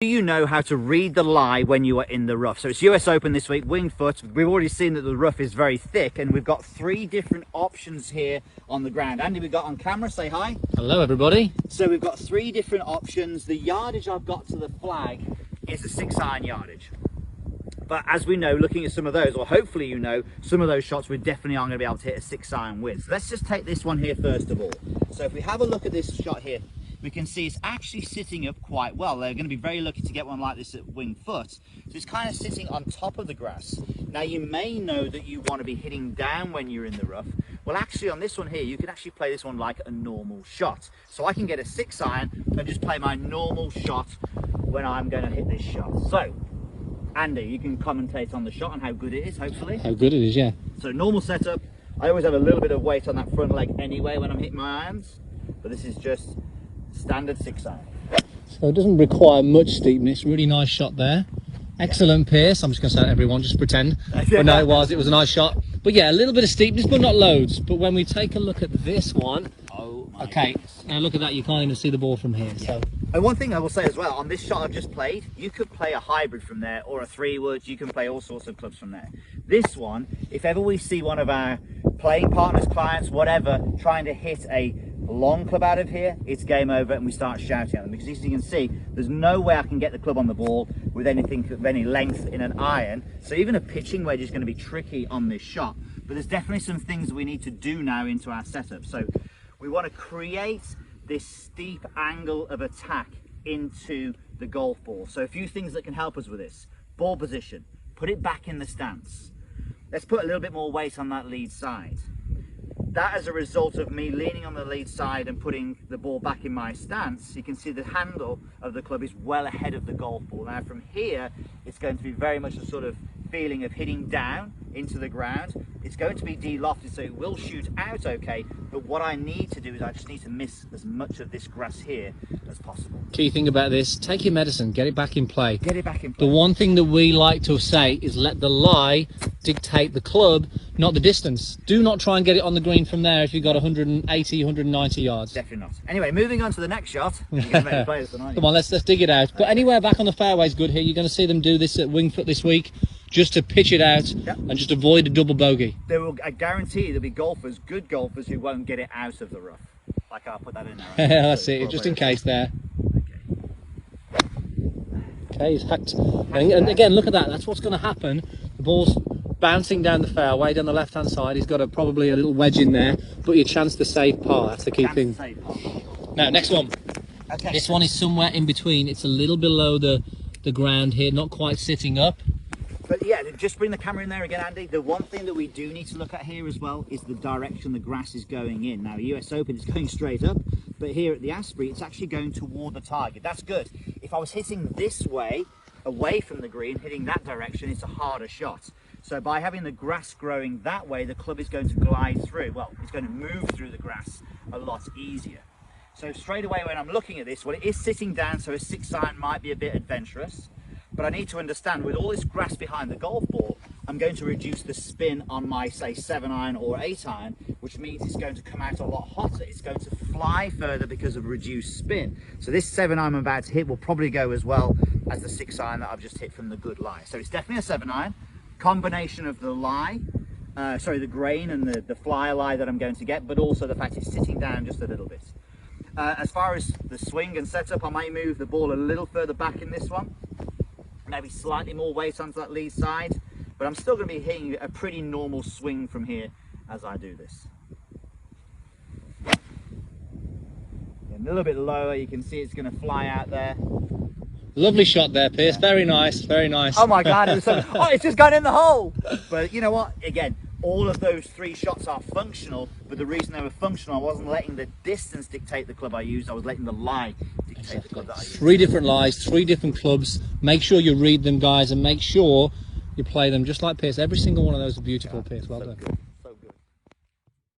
Do you know how to read the lie when you are in the rough? So it's US Open this week, winged foot. We've already seen that the rough is very thick, and we've got 3 different options here on the ground. Andy, we've got on camera, say hi. Hello everybody. So we've got 3 different options. The yardage I've got to the flag is a 6-iron yardage. But as we know, looking at some of those, or hopefully you know, some of those shots we definitely aren't going to be able to hit a 6-iron with. So let's just take this one here first of all. So if we have a look at this shot here, we can see it's actually sitting up quite well. They're going to be very lucky to get one like this at wing foot. So it's kind of sitting on top of the grass. Now you may know that you want to be hitting down when you're in the rough. Well, actually on this one here, you can actually play this one like a normal shot. So I can get a 6-iron and just play my normal shot when I'm going to hit this shot. So, Andy, you can commentate on the shot and how good it is, hopefully. How good it is, yeah. So normal setup. I always have a little bit of weight on that front leg anyway when I'm hitting my irons. But this is just standard 6-iron. So it doesn't require much steepness. Really nice shot there. Excellent pace. I'm just going to say that, everyone, just pretend. But no, it was a nice shot. But yeah, a little bit of steepness, but not loads. But when we take a look at this one, okay, now look at that. You can't even see the ball from here. So. And one thing I will say as well, on this shot I've just played, you could play a hybrid from there or a 3-wood. You can play all sorts of clubs from there. This one, if ever we see one of our playing partners, clients, whatever, trying to hit a long club out of here, it's game over and we start shouting at them, because as you can see, there's no way I can get the club on the ball with anything of any length in an iron. So even a pitching wedge is going to be tricky on this shot. But there's definitely some things that we need to do now into our setup. So we want to create this steep angle of attack into the golf ball. So a few things that can help us with this. Ball position, put it back in the stance. Let's put a little bit more weight on that lead side. That, as a result of me leaning on the lead side and putting the ball back in my stance, you can see the handle of the club is well ahead of the golf ball. Now from here, it's going to be very much a sort of feeling of hitting down into the ground. It's going to be de-lofted, so it will shoot out okay, but what I need to do is I just need to miss as much of this grass here as possible. Key thing about this, take your medicine, get it back in play. Get it back in play. The one thing that we like to say is let the lie dictate the club, not the distance. Do not try and get it on the green from there if you've got 180, 190 yards. Definitely not. Anyway, moving on to the next shot. Come on, let's dig it out. But anywhere back on the fairway is good here. You're going to see them do this at Wingfoot this week, just to pitch it out and just avoid a double bogey. I guarantee there'll be golfers, good golfers, who won't get it out of the rough. Like I'll put that in there. That's it, just in case there. Okay, he's hacked. And again, look at that. That's what's going to happen. The ball's bouncing down the fairway, down the left-hand side. He's got probably a little wedge in there, but your chance to save par. That's the key thing. Now, next one. Okay. This one is somewhere in between. It's a little below the ground here, not quite sitting up. But yeah, just bring the camera in there again, Andy. The one thing that we do need to look at here as well is the direction the grass is going in. Now, US Open is going straight up, but here at the Asprey, it's actually going toward the target. That's good. If I was hitting this way, away from the green, hitting that direction, it's a harder shot. So by having the grass growing that way, the club is going to glide through. Well, it's going to move through the grass a lot easier. So straight away when I'm looking at this, well, it is sitting down, so a 6-iron might be a bit adventurous. But I need to understand, with all this grass behind the golf ball, I'm going to reduce the spin on my, say, 7-iron or 8-iron, which means it's going to come out a lot hotter. It's going to fly further because of reduced spin. So this 7-iron I'm about to hit will probably go as well as the 6-iron that I've just hit from the good lie. So it's definitely a 7-iron. Combination of the lie, the grain and the flyer lie that I'm going to get, but also the fact it's sitting down just a little bit. As far as the swing and setup, I may move the ball a little further back in this one. Maybe slightly more weight onto that lead side, but I'm still going to be hitting a pretty normal swing from here as I do this. A little bit lower, you can see it's going to fly out there. Lovely shot there, Pierce. Yeah. Very nice, very nice. Oh my God, it's just gone in the hole. But you know what? Again, all of those 3 shots are functional, but the reason they were functional, I wasn't letting the distance dictate the club I used, I was letting the lie dictate the club that I used. 3 different lies, 3 different clubs. Make sure you read them, guys, and make sure you play them just like Pierce. Every single one of those are beautiful, Pierce. Well done.